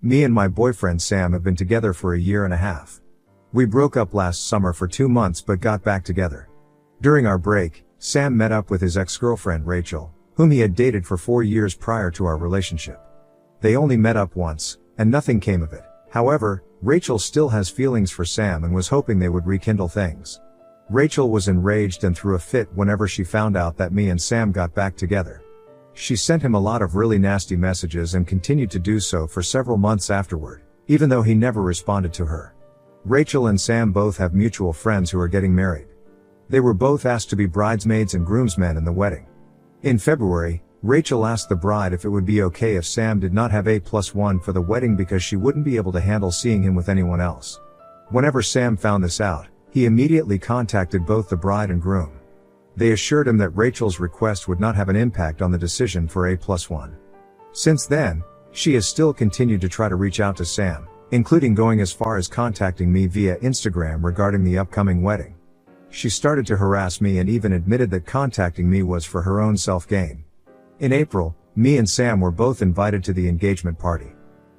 Me and my boyfriend Sam have been together for a year and a half. We broke up last summer for 2 months but got back together. During our break, Sam met up with his ex-girlfriend Rachel, whom he had dated for 4 years prior to our relationship. They only met up once, and nothing came of it. However, Rachel still has feelings for Sam and was hoping they would rekindle things. Rachel was enraged and threw a fit whenever she found out that me and Sam got back together. She sent him a lot of really nasty messages and continued to do so for several months afterward, even though he never responded to her. Rachel and Sam both have mutual friends who are getting married. They were both asked to be bridesmaids and groomsmen in the wedding. In February, Rachel asked the bride if it would be okay if Sam did not have A+1 for the wedding because she wouldn't be able to handle seeing him with anyone else. Whenever Sam found this out, he immediately contacted both the bride and groom. They assured him that Rachel's request would not have an impact on the decision for A+1. Since then, she has still continued to try to reach out to Sam, including going as far as contacting me via Instagram regarding the upcoming wedding. She started to harass me and even admitted that contacting me was for her own self-gain. In April, me and Sam were both invited to the engagement party.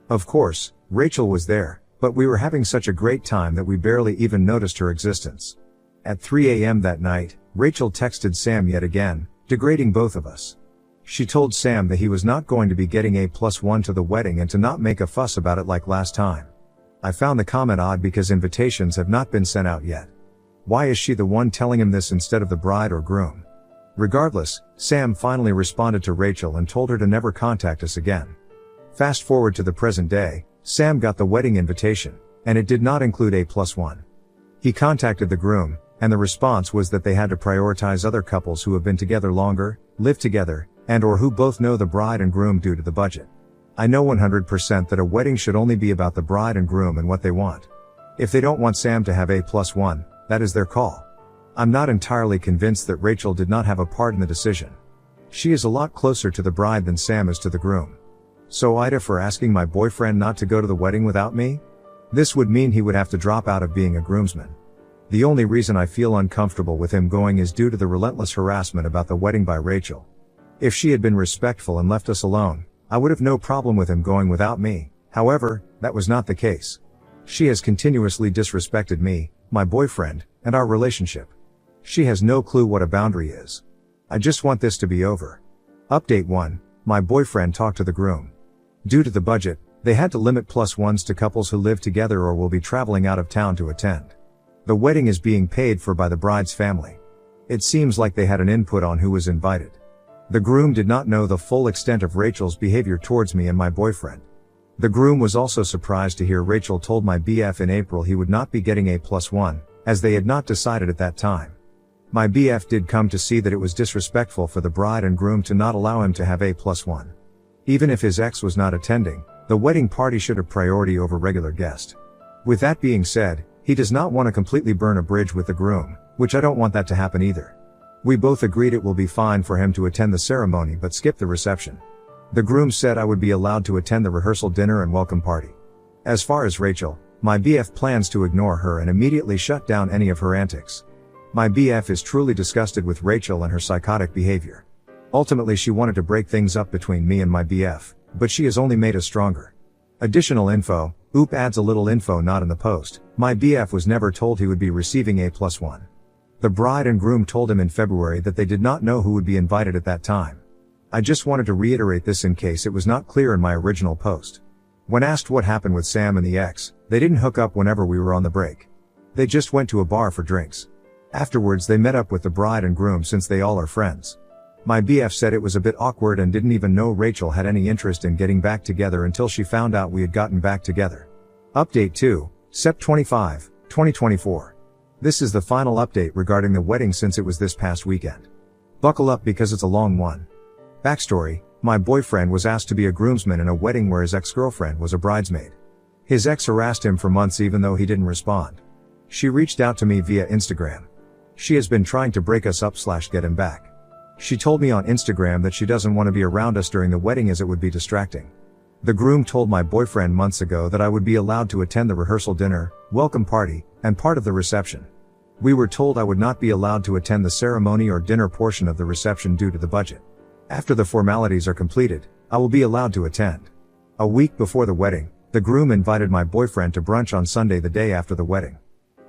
Of course, Rachel was there, but we were having such a great time that we barely even noticed her existence. At 3 a.m. that night, Rachel texted Sam yet again, degrading both of us. She told Sam that he was not going to be getting A+1 to the wedding and to not make a fuss about it like last time. I found the comment odd because invitations have not been sent out yet. Why is she the one telling him this instead of the bride or groom? Regardless, Sam finally responded to Rachel and told her to never contact us again. Fast forward to the present day, Sam got the wedding invitation, and it did not include A+1. He contacted the groom, and the response was that they had to prioritize other couples who have been together longer, live together, and or who both know the bride and groom due to the budget. I know 100% that a wedding should only be about the bride and groom and what they want. If they don't want Sam to have A+1, that is their call. I'm not entirely convinced that Rachel did not have a part in the decision. She is a lot closer to the bride than Sam is to the groom. So Ida for asking my boyfriend not to go to the wedding without me? This would mean he would have to drop out of being a groomsman. The only reason I feel uncomfortable with him going is due to the relentless harassment about the wedding by Rachel. If she had been respectful and left us alone, I would have no problem with him going without me. However, that was not the case. She has continuously disrespected me, my boyfriend, and our relationship. She has no clue what a boundary is. I just want this to be over. Update 1. My boyfriend talked to the groom. Due to the budget, they had to limit +1s to couples who live together or will be traveling out of town to attend. The wedding is being paid for by the bride's family. It seems like they had an input on who was invited. The groom did not know the full extent of Rachel's behavior towards me and my boyfriend. The groom was also surprised to hear Rachel told my BF in April he would not be getting A+1, as they had not decided at that time. My BF did come to see that it was disrespectful for the bride and groom to not allow him to have A+1. Even if his ex was not attending, the wedding party should have priority over regular guest. With that being said, he does not want to completely burn a bridge with the groom, which I don't want that to happen either. We both agreed it will be fine for him to attend the ceremony but skip the reception. The groom said I would be allowed to attend the rehearsal dinner and welcome party. As far as Rachel, my BF plans to ignore her and immediately shut down any of her antics. My BF is truly disgusted with Rachel and her psychotic behavior. Ultimately she wanted to break things up between me and my BF, but she has only made us stronger. Additional info, OOP adds a little info not in the post. My BF was never told he would be receiving A+1. The bride and groom told him in February that they did not know who would be invited at that time. I just wanted to reiterate this in case it was not clear in my original post. When asked what happened with Sam and the ex, they didn't hook up whenever we were on the break. They just went to a bar for drinks. Afterwards they met up with the bride and groom since they all are friends. My BF said it was a bit awkward and didn't even know Rachel had any interest in getting back together until she found out we had gotten back together. Update 2, Sept 25, 2024. This is the final update regarding the wedding since it was this past weekend. Buckle up because it's a long one. Backstory, my boyfriend was asked to be a groomsman in a wedding where his ex-girlfriend was a bridesmaid. His ex harassed him for months even though he didn't respond. She reached out to me via Instagram. She has been trying to break us up / get him back. She told me on Instagram that she doesn't want to be around us during the wedding as it would be distracting. The groom told my boyfriend months ago that I would be allowed to attend the rehearsal dinner, welcome party, and part of the reception. We were told I would not be allowed to attend the ceremony or dinner portion of the reception due to the budget. After the formalities are completed, I will be allowed to attend. A week before the wedding, The groom invited my boyfriend to brunch on Sunday, the day after the wedding.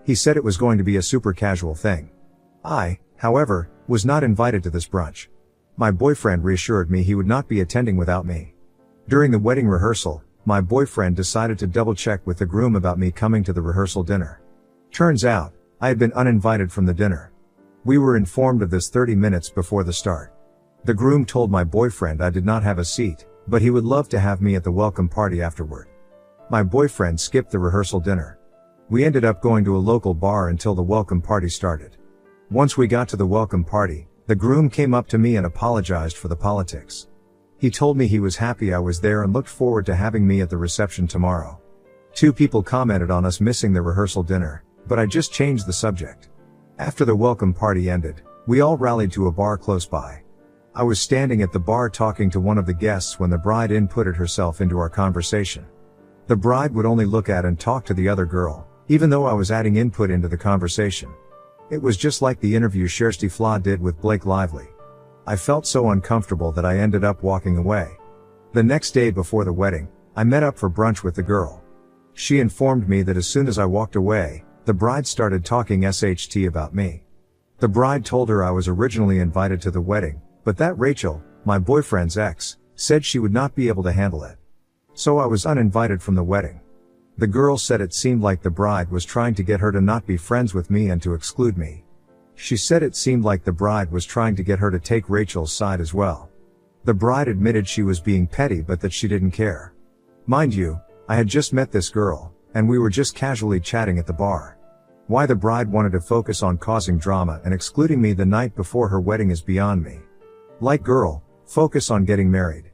He said it was going to be a super casual thing. I, however, was not invited to this brunch. My boyfriend reassured me he would not be attending without me. During the wedding rehearsal, my boyfriend decided to double check with the groom about me coming to the rehearsal dinner. Turns out, I had been uninvited from the dinner. We were informed of this 30 minutes before the start. The groom told my boyfriend I did not have a seat, but he would love to have me at the welcome party afterward. My boyfriend skipped the rehearsal dinner. We ended up going to a local bar until the welcome party started. Once we got to the welcome party, the groom came up to me and apologized for the politics. He told me he was happy I was there and looked forward to having me at the reception tomorrow. 2 people commented on us missing the rehearsal dinner, but I just changed the subject. After the welcome party ended, we all rallied to a bar close by. I was standing at the bar talking to one of the guests when the bride inputted herself into our conversation. The bride would only look at and talk to the other girl, even though I was adding input into the conversation. It was just like the interview Kirsty Flaw did with Blake Lively. I felt so uncomfortable that I ended up walking away. The next day before the wedding, I met up for brunch with the girl. She informed me that as soon as I walked away, the bride started talking SHT about me. The bride told her I was originally invited to the wedding, but that Rachel, my boyfriend's ex, said she would not be able to handle it. So I was uninvited from the wedding. The girl said it seemed like the bride was trying to get her to not be friends with me and to exclude me. She said it seemed like the bride was trying to get her to take Rachel's side as well. The bride admitted she was being petty but that she didn't care. Mind you, I had just met this girl, and we were just casually chatting at the bar. Why the bride wanted to focus on causing drama and excluding me the night before her wedding is beyond me. Like girl, focus on getting married.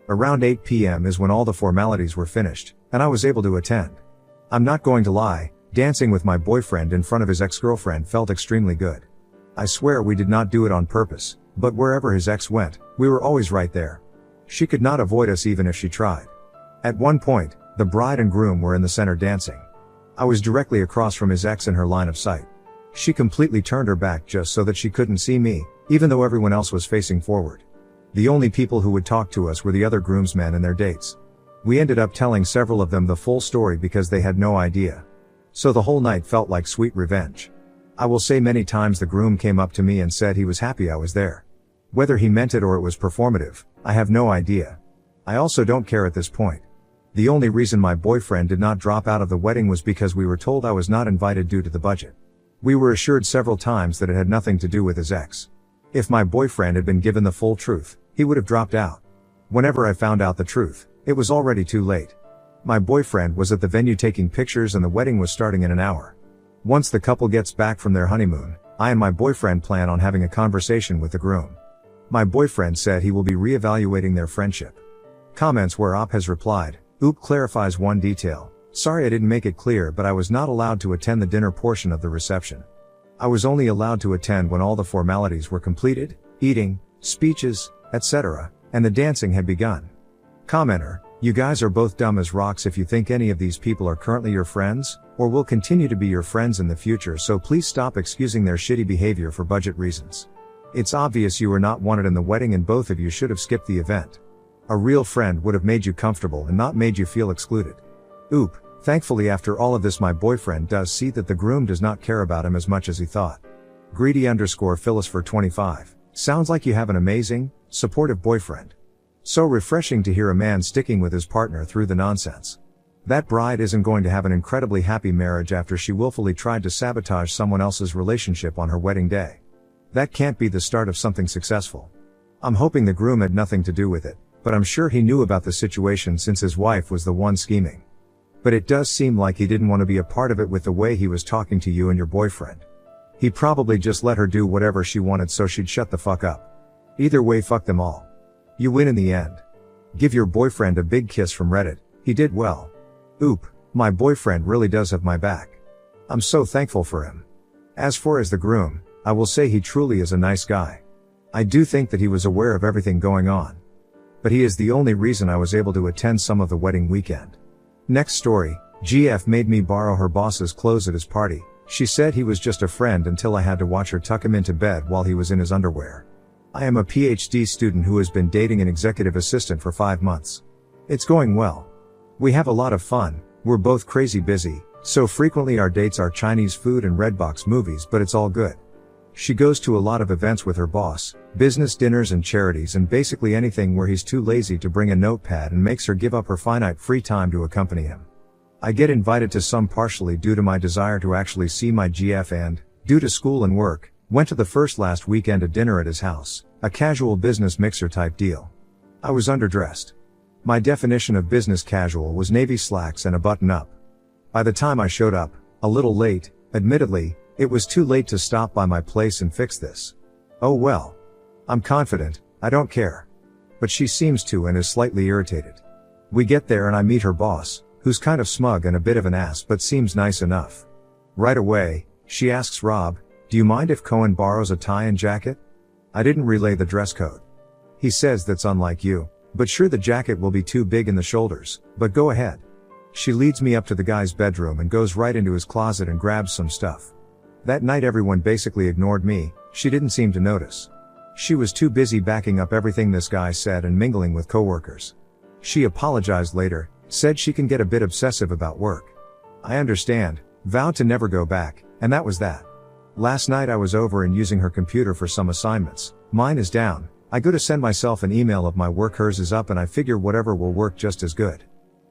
Around 8 p.m. is when all the formalities were finished, and I was able to attend. I'm not going to lie, dancing with my boyfriend in front of his ex-girlfriend felt extremely good. I swear we did not do it on purpose, but wherever his ex went, we were always right there. She could not avoid us even if she tried. At one point, the bride and groom were in the center dancing. I was directly across from his ex in her line of sight. She completely turned her back just so that she couldn't see me, even though everyone else was facing forward. The only people who would talk to us were the other groomsmen and their dates. We ended up telling several of them the full story because they had no idea. So the whole night felt like sweet revenge. I will say many times the groom came up to me and said he was happy I was there. Whether he meant it or it was performative, I have no idea. I also don't care at this point. The only reason my boyfriend did not drop out of the wedding was because we were told I was not invited due to the budget. We were assured several times that it had nothing to do with his ex. If my boyfriend had been given the full truth, he would have dropped out. Whenever I found out the truth, it was already too late. My boyfriend was at the venue taking pictures and the wedding was starting in an hour. Once the couple gets back from their honeymoon, I and my boyfriend plan on having a conversation with the groom. My boyfriend said he will be reevaluating their friendship. Comments where Op has replied, "Oop clarifies one detail. Sorry I didn't make it clear, but I was not allowed to attend the dinner portion of the reception. I was only allowed to attend when all the formalities were completed, eating, speeches, etc., and the dancing had begun." Commenter, "You guys are both dumb as rocks if you think any of these people are currently your friends, or will continue to be your friends in the future, so please stop excusing their shitty behavior for budget reasons. It's obvious you were not wanted in the wedding and both of you should have skipped the event. A real friend would have made you comfortable and not made you feel excluded. Oop, thankfully after all of this my boyfriend does see that the groom does not care about him as much as he thought. Greedy_Phyllis for 25. Sounds like you have an amazing, supportive boyfriend. So refreshing to hear a man sticking with his partner through the nonsense. That bride isn't going to have an incredibly happy marriage after she willfully tried to sabotage someone else's relationship on her wedding day. That can't be the start of something successful. I'm hoping the groom had nothing to do with it, but I'm sure he knew about the situation since his wife was the one scheming. But it does seem like he didn't want to be a part of it with the way he was talking to you and your boyfriend. He probably just let her do whatever she wanted so she'd shut the fuck up. Either way, fuck them all. You win in the end. Give your boyfriend a big kiss from Reddit, he did well. Oop, my boyfriend really does have my back. I'm so thankful for him. As for the groom, I will say he truly is a nice guy. I do think that he was aware of everything going on. But he is the only reason I was able to attend some of the wedding weekend. Next story, GF made me borrow her boss's clothes at his party. She said he was just a friend until I had to watch her tuck him into bed while he was in his underwear. I am a PhD student who has been dating an executive assistant for 5 months. It's going well. We have a lot of fun, we're both crazy busy, so frequently our dates are Chinese food and Redbox movies, but it's all good. She goes to a lot of events with her boss, business dinners and charities, and basically anything where he's too lazy to bring a notepad, and makes her give up her finite free time to accompany him. I get invited to some partially due to my desire to actually see my GF and, due to school and work, went to the first last weekend at dinner at his house, a casual business mixer type deal. I was underdressed. My definition of business casual was navy slacks and a button-up. By the time I showed up, a little late, admittedly, it was too late to stop by my place and fix this. Oh well. I'm confident, I don't care. But she seems to and is slightly irritated. We get there and I meet her boss, who's kind of smug and a bit of an ass but seems nice enough. Right away, she asks Rob, "Do you mind if Cohen borrows a tie and jacket?" I didn't relay the dress code. He says that's unlike you, but sure, the jacket will be too big in the shoulders, but go ahead. She leads me up to the guy's bedroom and goes right into his closet and grabs some stuff. That night everyone basically ignored me, she didn't seem to notice. She was too busy backing up everything this guy said and mingling with coworkers. She apologized later, said she can get a bit obsessive about work. I understand, vowed to never go back, and that was that. Last night I was over and using her computer for some assignments. Mine is down. I go to send myself an email of my work, hers is up, and I figure whatever will work just as good.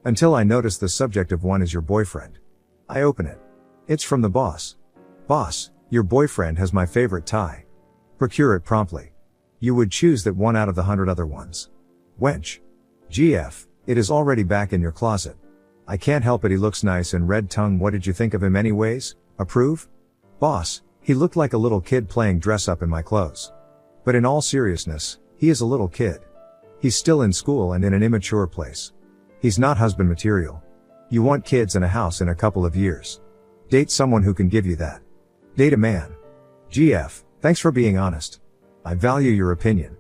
Until I notice the subject of one is your boyfriend. I open it. It's from the boss. "Boss, your boyfriend has my favorite tie. Procure it promptly. You would choose that one out of the 100 other ones. Wench. GF, it is already back in your closet. I can't help it, he looks nice and red tongue. What did you think of him anyways? Approve? Boss, he looked like a little kid playing dress up in my clothes. But in all seriousness, he is a little kid. He's still in school and in an immature place. He's not husband material. You want kids and a house in a couple of years. Date someone who can give you that. Date a man. GF, thanks for being honest. I value your opinion.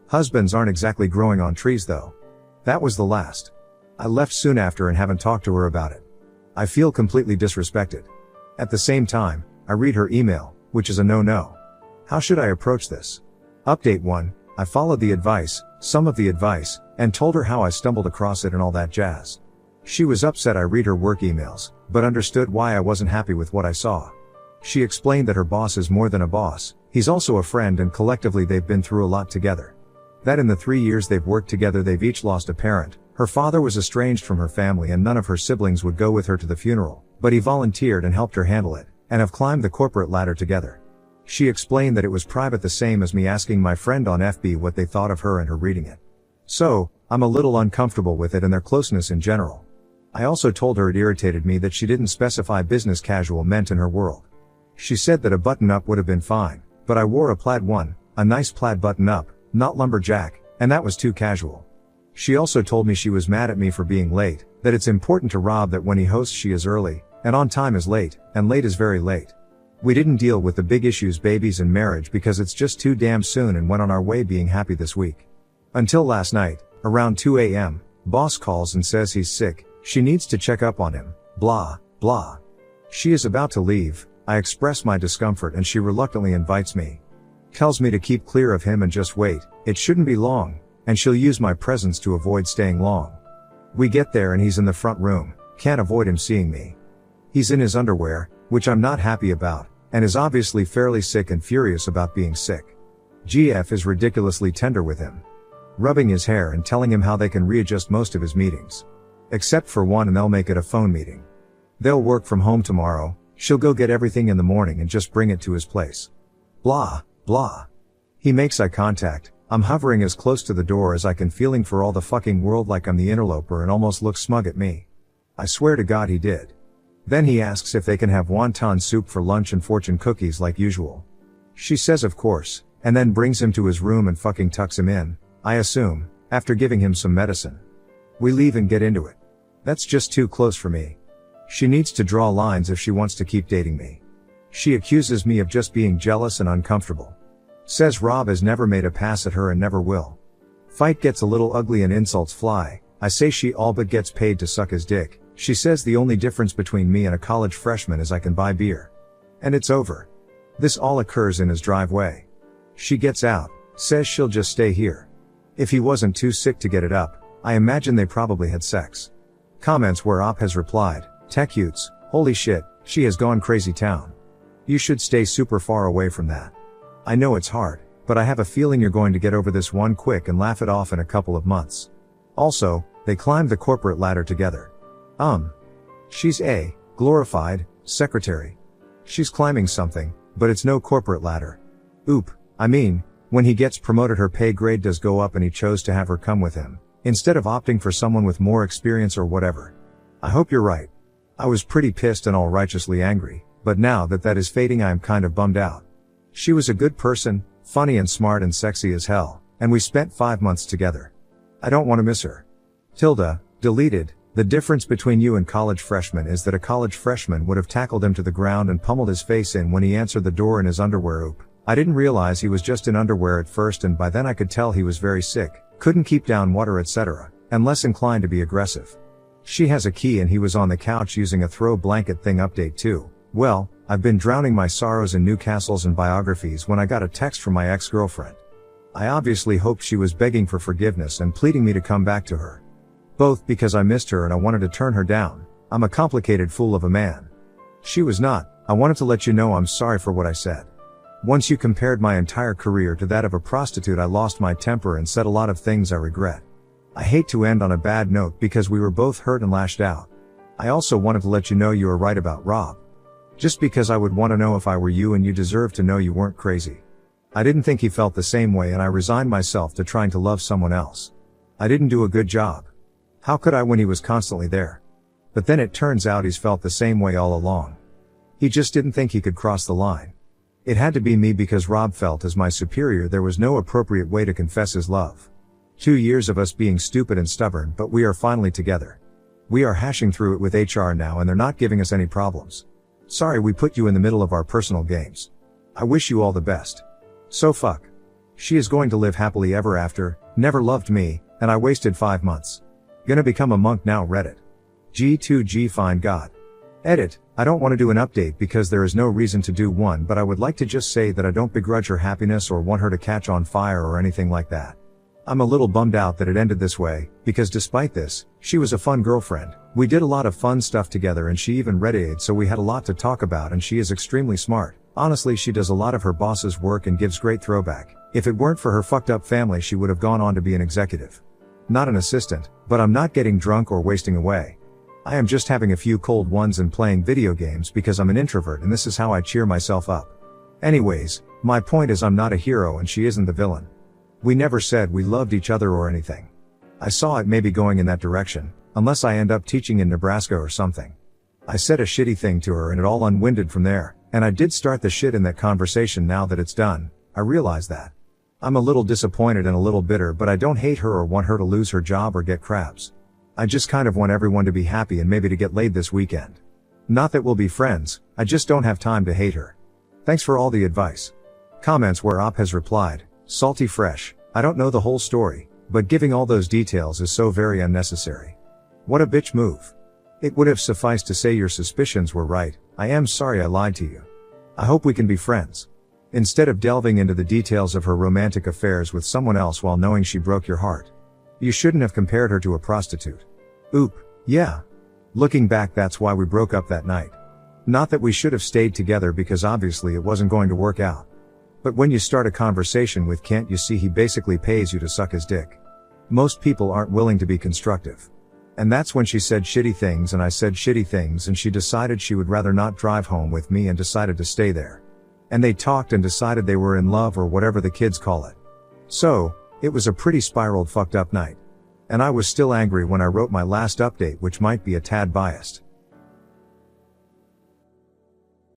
Husbands aren't exactly growing on trees though." That was the last. I left soon after and haven't talked to her about it. I feel completely disrespected. At the same time, I read her email, which is a no-no. How should I approach this? Update 1, I followed the advice, some of the advice, and told her how I stumbled across it and all that jazz. She was upset I read her work emails, but understood why I wasn't happy with what I saw. She explained that her boss is more than a boss, he's also a friend, and collectively they've been through a lot together. That in the 3 years they've worked together they've each lost a parent, her father was estranged from her family and none of her siblings would go with her to the funeral, but he volunteered and helped her handle it, and have climbed the corporate ladder together. She explained that it was private, the same as me asking my friend on FB what they thought of her and her reading it. So, I'm a little uncomfortable with it and their closeness in general. I also told her it irritated me that she didn't specify business casual meant in her world. She said that a button-up would have been fine, but I wore a plaid one, a nice plaid button-up, not lumberjack, and that was too casual. She also told me she was mad at me for being late, that it's important to Rob that when he hosts she is early, and on time is late, and late is very late. We didn't deal with the big issues, babies and marriage, because it's just too damn soon, and went on our way being happy this week. Until last night, around 2 a.m., boss calls and says he's sick, she needs to check up on him, blah, blah. She is about to leave, I express my discomfort and she reluctantly invites me. Tells me to keep clear of him and just wait, it shouldn't be long, and she'll use my presence to avoid staying long. We get there and he's in the front room, can't avoid him seeing me. He's in his underwear, which I'm not happy about, and is obviously fairly sick and furious about being sick. GF is ridiculously tender with him, rubbing his hair and telling him how they can readjust most of his meetings. Except for one, and they'll make it a phone meeting. They'll work from home tomorrow, she'll go get everything in the morning and just bring it to his place. Blah, blah. He makes eye contact, I'm hovering as close to the door as I can, feeling for all the fucking world like I'm the interloper, and almost looks smug at me. I swear to God he did. Then he asks if they can have wonton soup for lunch and fortune cookies like usual. She says of course, and then brings him to his room and fucking tucks him in, I assume, after giving him some medicine. We leave and get into it. That's just too close for me. She needs to draw lines if she wants to keep dating me. She accuses me of just being jealous and uncomfortable. Says Rob has never made a pass at her and never will. Fight gets a little ugly and insults fly. I say she all but gets paid to suck his dick. She says the only difference between me and a college freshman is I can buy beer. And it's over. This all occurs in his driveway. She gets out, says she'll just stay here. If he wasn't too sick to get it up, I imagine they probably had sex. Comments where Op has replied, tech Utes, holy shit, she has gone crazy town. You should stay super far away from that. I know it's hard, but I have a feeling you're going to get over this one quick and laugh it off in a couple of months. Also, they climbed the corporate ladder together. She's a glorified secretary. She's climbing something, but it's no corporate ladder. Oop, I mean, when he gets promoted her pay grade does go up and he chose to have her come with him, instead of opting for someone with more experience or whatever. I hope you're right. I was pretty pissed and all righteously angry, but now that is fading I am kind of bummed out. She was a good person, funny and smart and sexy as hell, and we spent 5 months together. I don't want to miss her. Tilda, deleted. The difference between you and college freshmen is that a college freshman would have tackled him to the ground and pummeled his face in when he answered the door in his underwear. Oop. I didn't realize he was just in underwear at first, and by then I could tell he was very sick, couldn't keep down water, etc., and less inclined to be aggressive. She has a key and he was on the couch using a throw blanket thing. Update 2. Well, I've been drowning my sorrows in new castles and biographies when I got a text from my ex-girlfriend. I obviously hoped she was begging for forgiveness and pleading me to come back to her. Both because I missed her and I wanted to turn her down. I'm a complicated fool of a man. She was not. I wanted to let you know I'm sorry for what I said. Once you compared my entire career to that of a prostitute, I lost my temper and said a lot of things I regret. I hate to end on a bad note because we were both hurt and lashed out. I also wanted to let you know you were right about Rob. Just because I would want to know if I were you, and you deserve to know you weren't crazy. I didn't think he felt the same way, and I resigned myself to trying to love someone else. I didn't do a good job. How could I when he was constantly there? But then it turns out he's felt the same way all along. He just didn't think he could cross the line. It had to be me because Rob felt as my superior there was no appropriate way to confess his love. 2 years of us being stupid and stubborn, but we are finally together. We are hashing through it with HR now and they're not giving us any problems. Sorry we put you in the middle of our personal games. I wish you all the best. So fuck. She is going to live happily ever after, never loved me, and I wasted 5 months. Gonna become a monk now. Reddit. G2G find God. Edit. I don't want to do an update because there is no reason to do one, but I would like to just say that I don't begrudge her happiness or want her to catch on fire or anything like that. I'm a little bummed out that it ended this way, because despite this, she was a fun girlfriend. We did a lot of fun stuff together and she even read aid, so we had a lot to talk about, and she is extremely smart. Honestly, she does a lot of her boss's work and gives great throwback. If it weren't for her fucked up family, she would have gone on to be an executive. Not an assistant, but I'm not getting drunk or wasting away. I am just having a few cold ones and playing video games because I'm an introvert and this is how I cheer myself up. Anyways, my point is I'm not a hero and she isn't the villain. We never said we loved each other or anything. I saw it maybe going in that direction, unless I end up teaching in Nebraska or something. I said a shitty thing to her and it all unwinded from there, and I did start the shit in that conversation. Now that it's done, I realize that. I'm a little disappointed and a little bitter, but I don't hate her or want her to lose her job or get crabs. I just kind of want everyone to be happy and maybe to get laid this weekend. Not that we'll be friends, I just don't have time to hate her. Thanks for all the advice. Comments where Op has replied, salty fresh, I don't know the whole story, but giving all those details is so very unnecessary. What a bitch move. It would have sufficed to say your suspicions were right. I am sorry I lied to you. I hope we can be friends. Instead of delving into the details of her romantic affairs with someone else while knowing she broke your heart. You shouldn't have compared her to a prostitute. Oop, yeah. Looking back, that's why we broke up that night. Not that we should have stayed together, because obviously it wasn't going to work out. But when you start a conversation with Kent, you see he basically pays you to suck his dick. Most people aren't willing to be constructive. And that's when she said shitty things and I said shitty things, and she decided she would rather not drive home with me and decided to stay there. And they talked and decided they were in love, or whatever the kids call it. So, it was a pretty spiraled fucked up night. And I was still angry when I wrote my last update, which might be a tad biased.